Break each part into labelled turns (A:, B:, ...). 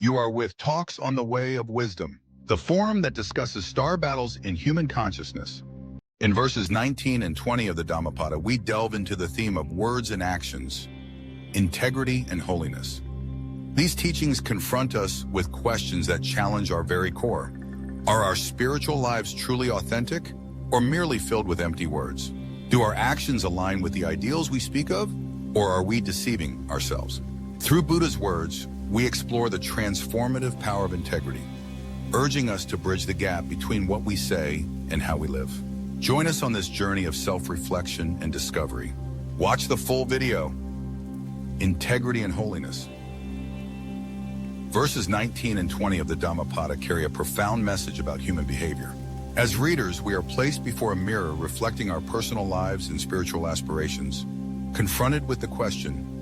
A: You are with Talks on the Way of Wisdom, the forum that discusses star battles in human consciousness. In verses 19 and 20 of the Dhammapada, we delve into the theme of words and actions, integrity and holiness. These teachings confront us with questions that challenge our very core. Are our spiritual lives truly authentic, or merely filled with empty words? Do our actions align with the ideals we speak of, or are we deceiving ourselves? Through Buddha's words, we explore the transformative power of integrity, urging us to bridge the gap between what we say and how we live. Join us on this journey of self-reflection and discovery. Watch the full video, Integrity and Holiness. Verses 19 and 20 of the Dhammapada carry a profound message about human behavior. As readers, we are placed before a mirror reflecting our personal lives and spiritual aspirations, confronted with the question,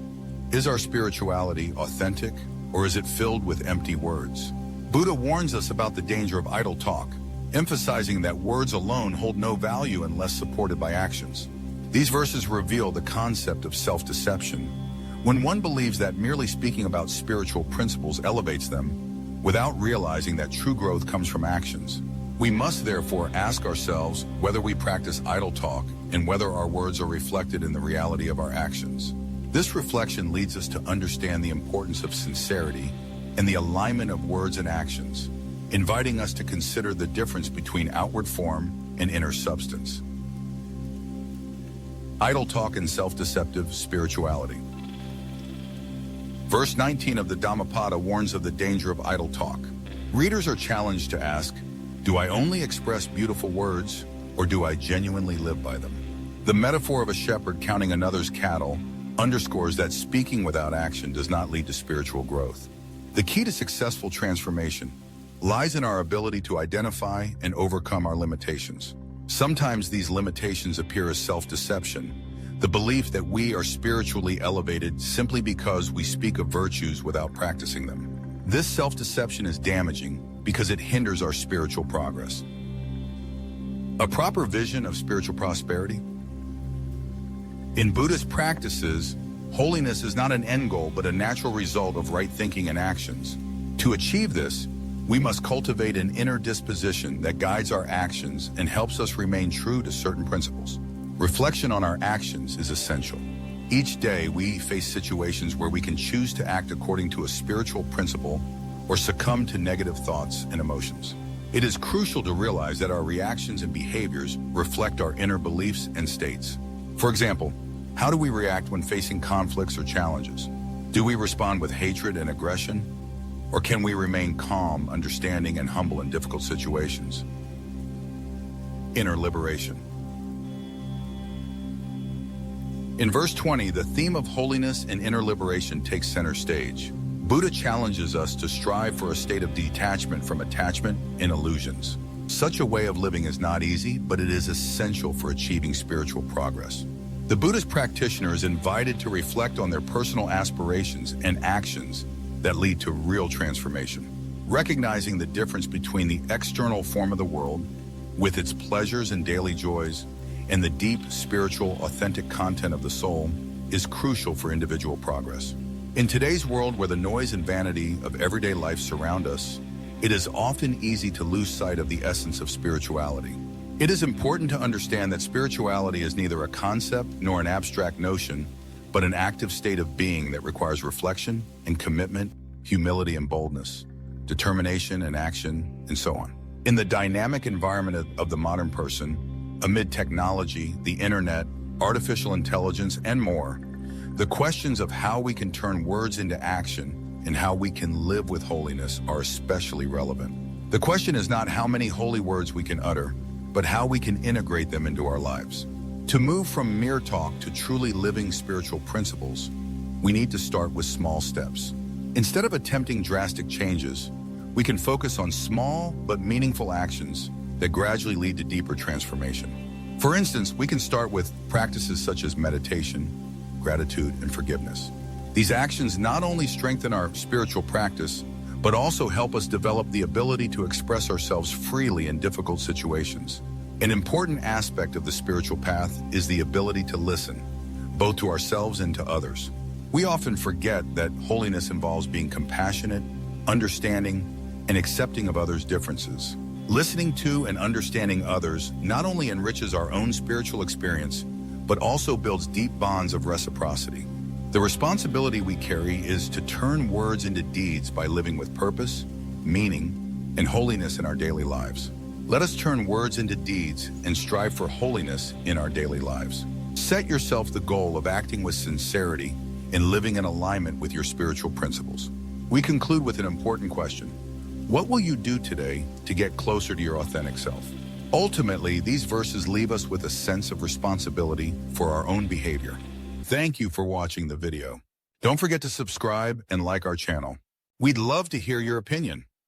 A: is our spirituality authentic, or is it filled with empty words? Buddha warns us about the danger of idle talk, emphasizing that words alone hold no value unless supported by actions. These verses reveal the concept of self-deception. When one believes that merely speaking about spiritual principles elevates them, without realizing that true growth comes from actions. We must therefore ask ourselves whether we practice idle talk and whether our words are reflected in the reality of our actions. This reflection leads us to understand the importance of sincerity and the alignment of words and actions, inviting us to consider the difference between outward form and inner substance. Idle talk and self-deceptive spirituality. Verse 19 of the Dhammapada warns of the danger of idle talk. Readers are challenged to ask, do I only express beautiful words, or do I genuinely live by them? The metaphor of a shepherd counting another's cattle underscores that speaking without action does not lead to spiritual growth. The key to successful transformation lies in our ability to identify and overcome our limitations. Sometimes these limitations appear as self-deception, the belief that we are spiritually elevated simply because we speak of virtues without practicing them. This self-deception is damaging because it hinders our spiritual progress. A proper vision of spiritual prosperity. In Buddhist practices, holiness is not an end goal but a natural result of right thinking and actions. To achieve this, we must cultivate an inner disposition that guides our actions and helps us remain true to certain principles. Reflection on our actions is essential. Each day, we face situations where we can choose to act according to a spiritual principle or succumb to negative thoughts and emotions. It is crucial to realize that our reactions and behaviors reflect our inner beliefs and states. For example, how do we react when facing conflicts or challenges? Do we respond with hatred and aggression? Or can we remain calm, understanding, and humble in difficult situations? Inner liberation. In verse 20, the theme of holiness and inner liberation takes center stage. Buddha challenges us to strive for a state of detachment from attachment and illusions. Such a way of living is not easy, but it is essential for achieving spiritual progress. The Buddhist practitioner is invited to reflect on their personal aspirations and actions that lead to real transformation. Recognizing the difference between the external form of the world, with its pleasures and daily joys, and the deep, spiritual, authentic content of the soul is crucial for individual progress. In today's world where the noise and vanity of everyday life surround us, it is often easy to lose sight of the essence of spirituality. It is important to understand that spirituality is neither a concept nor an abstract notion, but an active state of being that requires reflection and commitment, humility and boldness, determination and action, and so on. In the dynamic environment of the modern person, amid technology, the internet, artificial intelligence, and more, the questions of how we can turn words into action and how we can live with holiness are especially relevant. The question is not how many holy words we can utter, but how we can integrate them into our lives. To move from mere talk to truly living spiritual principles, we need to start with small steps. Instead of attempting drastic changes, we can focus on small but meaningful actions that gradually lead to deeper transformation. For instance, we can start with practices such as meditation, gratitude, and forgiveness. These actions not only strengthen our spiritual practice, but also help us develop the ability to express ourselves freely in difficult situations. An important aspect of the spiritual path is the ability to listen, both to ourselves and to others. We often forget that holiness involves being compassionate, understanding, and accepting of others' differences. Listening to and understanding others not only enriches our own spiritual experience, but also builds deep bonds of reciprocity. The responsibility we carry is to turn words into deeds by living with purpose, meaning, and holiness in our daily lives. Let us turn words into deeds and strive for holiness in our daily lives. Set yourself the goal of acting with sincerity and living in alignment with your spiritual principles. We conclude with an important question. What will you do today to get closer to your authentic self? Ultimately, these verses leave us with a sense of responsibility for our own behavior. Thank you for watching the video. Don't forget to subscribe and like our channel. We'd love to hear your opinion.